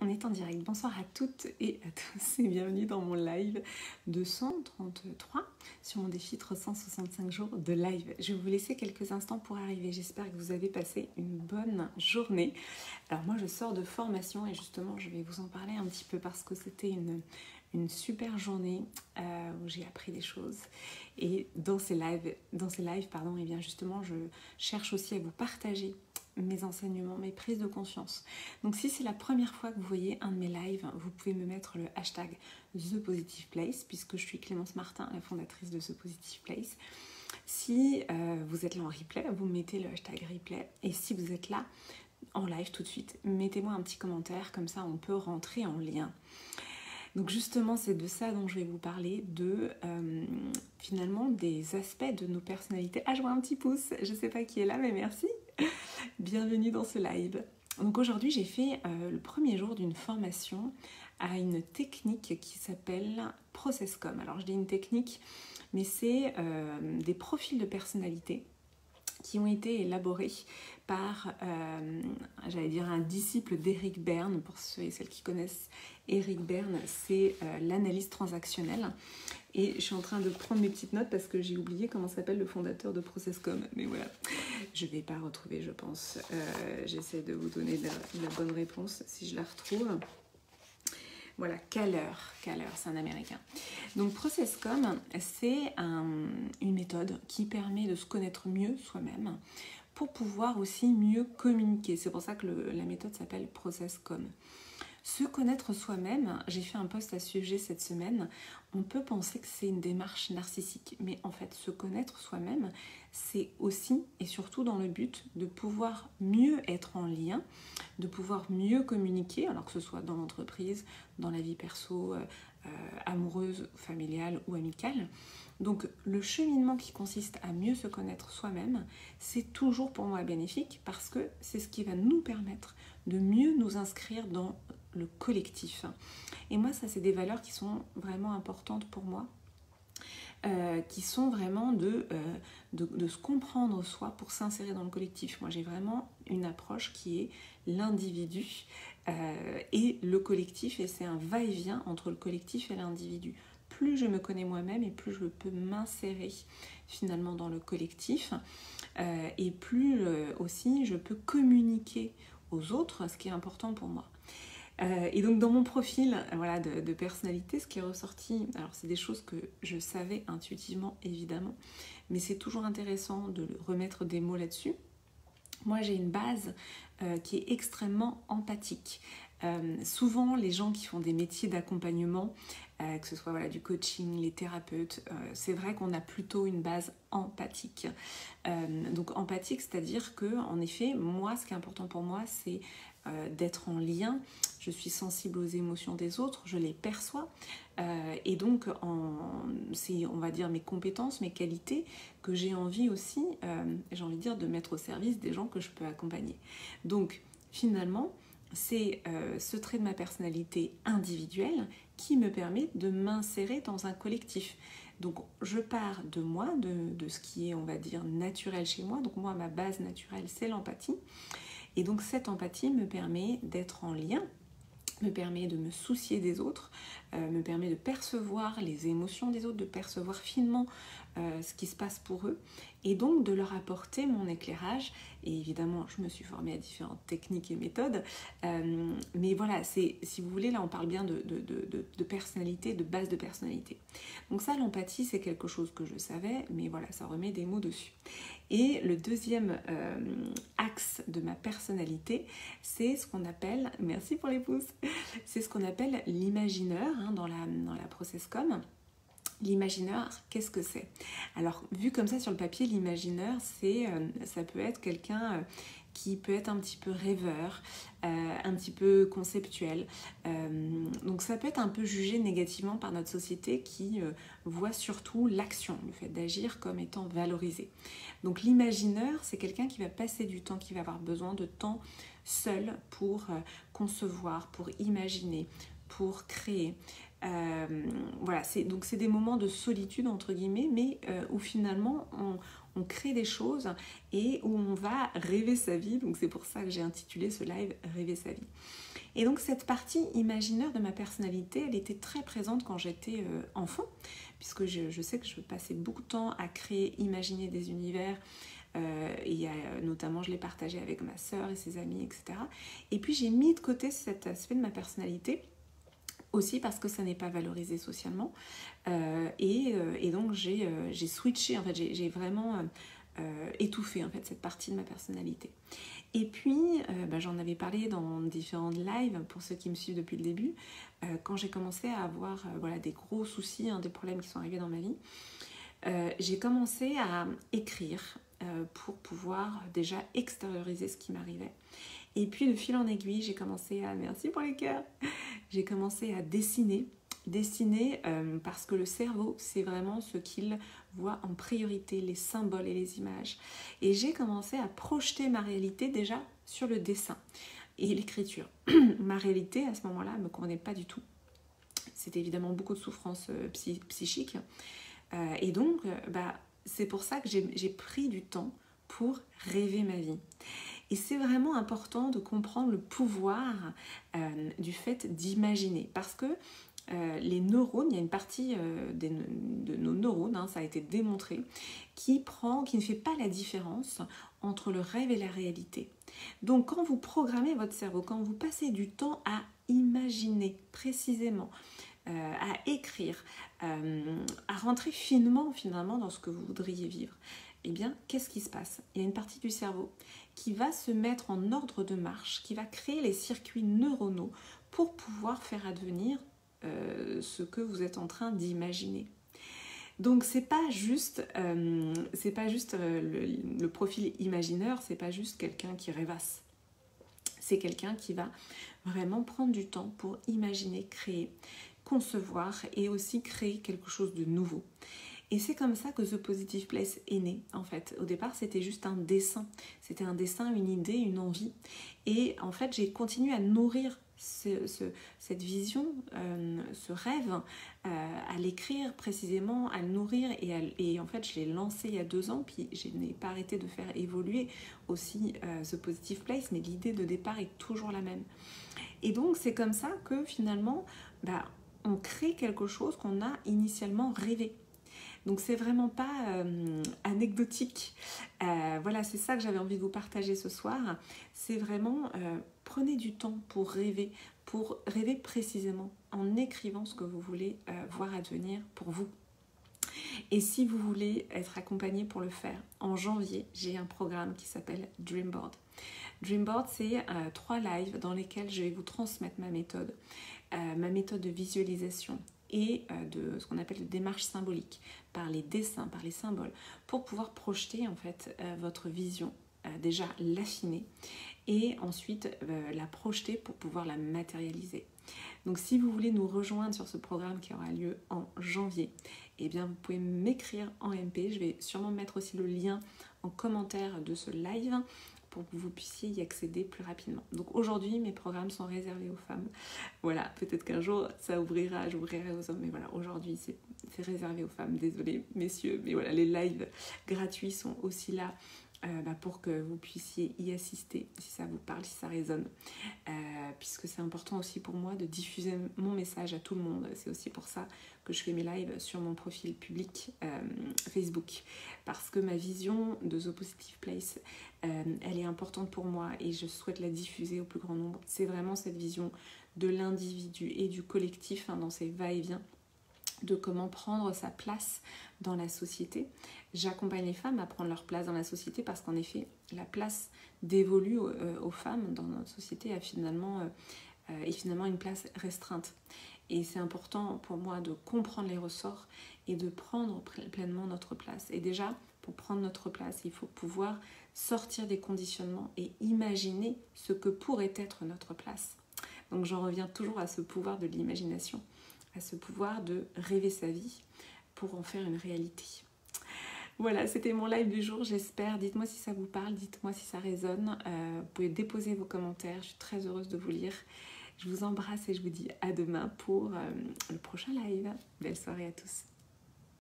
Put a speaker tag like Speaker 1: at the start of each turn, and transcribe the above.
Speaker 1: On est en direct. Bonsoir à toutes et à tous et bienvenue dans mon live de 133 sur mon défi 365 jours de live. Je vais vous laisser quelques instants pour arriver. J'espère que vous avez passé une bonne journée. Alors moi je sors de formation et justement je vais vous en parler un petit peu parce que c'était une super journée où j'ai appris des choses. Et dans ces lives, et bien justement je cherche aussi à vous partager mes enseignements, mes prises de conscience. Donc si c'est la première fois que vous voyez un de mes lives, vous pouvez me mettre le hashtag ThePositivePlace, puisque je suis Clémence Martin, la fondatrice de The Positive Place. Si vous êtes là en replay, vous mettez le hashtag replay. Et si vous êtes là en live tout de suite, mettez-moi un petit commentaire, comme ça on peut rentrer en lien. Donc justement, c'est de ça dont je vais vous parler, finalement des aspects de nos personnalités. Ah, je vois un petit pouce, je ne sais pas qui est là, mais merci. Bienvenue dans ce live. Donc aujourd'hui, j'ai fait le premier jour d'une formation à une technique qui s'appelle ProcessCom. Alors je dis une technique, mais c'est des profils de personnalité qui ont été élaborés par, j'allais dire, un disciple d'Eric Berne. Pour ceux et celles qui connaissent Eric Berne, c'est l'analyse transactionnelle. Et je suis en train de prendre mes petites notes parce que j'ai oublié comment s'appelle le fondateur de ProcessCom. Mais voilà, je ne vais pas retrouver, je pense. J'essaie de vous donner la bonne réponse si je la retrouve. Voilà, Kaller, c'est un Américain. Donc ProcessCom, c'est une méthode qui permet de se connaître mieux soi-même pour pouvoir aussi mieux communiquer. C'est pour ça que la méthode s'appelle ProcessCom. Se connaître soi-même, j'ai fait un post à ce sujet cette semaine, on peut penser que c'est une démarche narcissique, mais en fait se connaître soi-même, c'est aussi et surtout dans le but de pouvoir mieux être en lien, de pouvoir mieux communiquer, alors que ce soit dans l'entreprise, dans la vie perso, amoureuse, familiale ou amicale. Donc le cheminement qui consiste à mieux se connaître soi-même, c'est toujours pour moi bénéfique parce que c'est ce qui va nous permettre de mieux nous inscrire dans le collectif. Et moi, ça, c'est des valeurs qui sont vraiment importantes pour moi, qui sont vraiment de se comprendre soi pour s'insérer dans le collectif. Moi, j'ai vraiment une approche qui est l'individu et le collectif, et c'est un va-et-vient entre le collectif et l'individu. Plus je me connais moi-même et plus je peux m'insérer finalement dans le collectif, et plus aussi je peux communiquer aux autres, ce qui est important pour moi. Et donc dans mon profil voilà, de personnalité, ce qui est ressorti, alors c'est des choses que je savais intuitivement évidemment, mais c'est toujours intéressant de remettre des mots là-dessus. Moi j'ai une base qui est extrêmement empathique. Souvent les gens qui font des métiers d'accompagnement, que ce soit voilà, du coaching, les thérapeutes, c'est vrai qu'on a plutôt une base empathique. Donc empathique, c'est-à-dire que en effet, moi, ce qui est important pour moi, c'est d'être en lien. Je suis sensible aux émotions des autres, je les perçois, et donc c'est, on va dire, mes compétences, mes qualités que j'ai envie aussi, j'ai envie de dire, de mettre au service des gens que je peux accompagner. Donc finalement, c'est ce trait de ma personnalité individuelle qui me permet de m'insérer dans un collectif. Donc je pars de moi, de ce qui est, on va dire, naturel chez moi. Donc moi, ma base naturelle, c'est l'empathie. Et donc cette empathie me permet d'être en lien, me permet de me soucier des autres, me permet de percevoir les émotions des autres, de percevoir finement ce qui se passe pour eux, et donc de leur apporter mon éclairage. Et évidemment, je me suis formée à différentes techniques et méthodes, mais voilà, si vous voulez, là on parle bien de personnalité, de base de personnalité. Donc ça, l'empathie, c'est quelque chose que je savais, mais voilà, ça remet des mots dessus. Et le deuxième axe de ma personnalité, c'est ce qu'on appelle, merci pour les pouces, c'est ce qu'on appelle l'imagineur dans la ProcessCom. L'imaginaire, qu'est-ce que c'est? Alors, vu comme ça sur le papier, l'imaginaire, ça peut être quelqu'un qui peut être un petit peu rêveur, un petit peu conceptuel. Donc ça peut être un peu jugé négativement par notre société qui voit surtout l'action, le fait d'agir comme étant valorisé. Donc l'imagineur, c'est quelqu'un qui va passer du temps, qui va avoir besoin de temps seul pour concevoir, pour imaginer, pour créer. Voilà, donc c'est des moments de solitude entre guillemets, mais où finalement on crée des choses et où on va rêver sa vie. Donc c'est pour ça que j'ai intitulé ce live Rêver sa vie. Et donc cette partie imaginaire de ma personnalité, elle était très présente quand j'étais enfant, puisque je sais que je passais beaucoup de temps à créer, imaginer des univers, et notamment je l'ai partagé avec ma sœur et ses amis, etc. Et puis j'ai mis de côté cet aspect de ma personnalité, aussi parce que ça n'est pas valorisé socialement, et donc j'ai switché, en fait, j'ai vraiment étouffé en fait cette partie de ma personnalité. Et puis, j'en avais parlé dans différentes lives, pour ceux qui me suivent depuis le début, quand j'ai commencé à avoir des gros soucis, des problèmes qui sont arrivés dans ma vie, j'ai commencé à écrire pour pouvoir déjà extérioriser ce qui m'arrivait. Et puis, de fil en aiguille, j'ai commencé à... Merci pour les cœurs. J'ai commencé à dessiner parce que le cerveau, c'est vraiment ce qu'il voit en priorité, les symboles et les images. Et j'ai commencé à projeter ma réalité déjà sur le dessin et l'écriture. Ma réalité, à ce moment-là, ne me convenait pas du tout. C'était évidemment beaucoup de souffrances psychiques. Et donc, c'est pour ça que j'ai pris du temps pour rêver ma vie. Et c'est vraiment important de comprendre le pouvoir du fait d'imaginer. Parce que les neurones, il y a une partie de nos neurones, ça a été démontré, qui ne fait pas la différence entre le rêve et la réalité. Donc quand vous programmez votre cerveau, quand vous passez du temps à imaginer précisément, à écrire, à rentrer finalement dans ce que vous voudriez vivre, eh bien, qu'est-ce qui se passe? Il y a une partie du cerveau qui va se mettre en ordre de marche, qui va créer les circuits neuronaux pour pouvoir faire advenir ce que vous êtes en train d'imaginer. Donc c'est pas juste le profil imagineur, c'est pas juste quelqu'un qui rêvasse. C'est quelqu'un qui va vraiment prendre du temps pour imaginer, créer, concevoir et aussi créer quelque chose de nouveau. Et c'est comme ça que The Positive Place est né, en fait. Au départ, c'était juste un dessin. C'était un dessin, une idée, une envie. Et en fait, j'ai continué à nourrir cette vision, ce rêve, à l'écrire précisément, à le nourrir. Et en fait, je l'ai lancé il y a 2 ans, puis je n'ai pas arrêté de faire évoluer aussi The Positive Place, mais l'idée de départ est toujours la même. Et donc, c'est comme ça que finalement, on crée quelque chose qu'on a initialement rêvé. Donc c'est vraiment pas anecdotique. Voilà, c'est ça que j'avais envie de vous partager ce soir. C'est vraiment, prenez du temps pour rêver précisément en écrivant ce que vous voulez voir advenir pour vous. Et si vous voulez être accompagné pour le faire, en janvier, j'ai un programme qui s'appelle Dreamboard. Dreamboard, c'est 3 lives dans lesquels je vais vous transmettre ma méthode de visualisation et de ce qu'on appelle de démarche symbolique, par les dessins, par les symboles, pour pouvoir projeter en fait votre vision, déjà l'affiner et ensuite la projeter pour pouvoir la matérialiser. Donc si vous voulez nous rejoindre sur ce programme qui aura lieu en janvier, eh bien vous pouvez m'écrire en MP, je vais sûrement mettre aussi le lien en commentaire de ce live pour que vous puissiez y accéder plus rapidement. Donc aujourd'hui, mes programmes sont réservés aux femmes. Voilà, peut-être qu'un jour, ça ouvrira, j'ouvrirai aux hommes, mais voilà, aujourd'hui, c'est réservé aux femmes. Désolée, messieurs, mais voilà, les lives gratuits sont aussi là pour que vous puissiez y assister, si ça vous parle, si ça résonne. Puisque c'est important aussi pour moi de diffuser mon message à tout le monde. C'est aussi pour ça que je fais mes lives sur mon profil public Facebook. Parce que ma vision de The Positive Place, elle est importante pour moi et je souhaite la diffuser au plus grand nombre. C'est vraiment cette vision de l'individu et du collectif dans ses va-et-vient, de comment prendre sa place dans la société. J'accompagne les femmes à prendre leur place dans la société parce qu'en effet, la place dévolue aux femmes dans notre société est finalement une place restreinte. Et c'est important pour moi de comprendre les ressorts et de prendre pleinement notre place. Et déjà, pour prendre notre place, il faut pouvoir sortir des conditionnements et imaginer ce que pourrait être notre place. Donc j'en reviens toujours à ce pouvoir de l'imagination, à ce pouvoir de rêver sa vie pour en faire une réalité. Voilà, c'était mon live du jour, j'espère. Dites-moi si ça vous parle, dites-moi si ça résonne. Vous pouvez déposer vos commentaires, je suis très heureuse de vous lire. Je vous embrasse et je vous dis à demain pour le prochain live. Belle soirée à tous.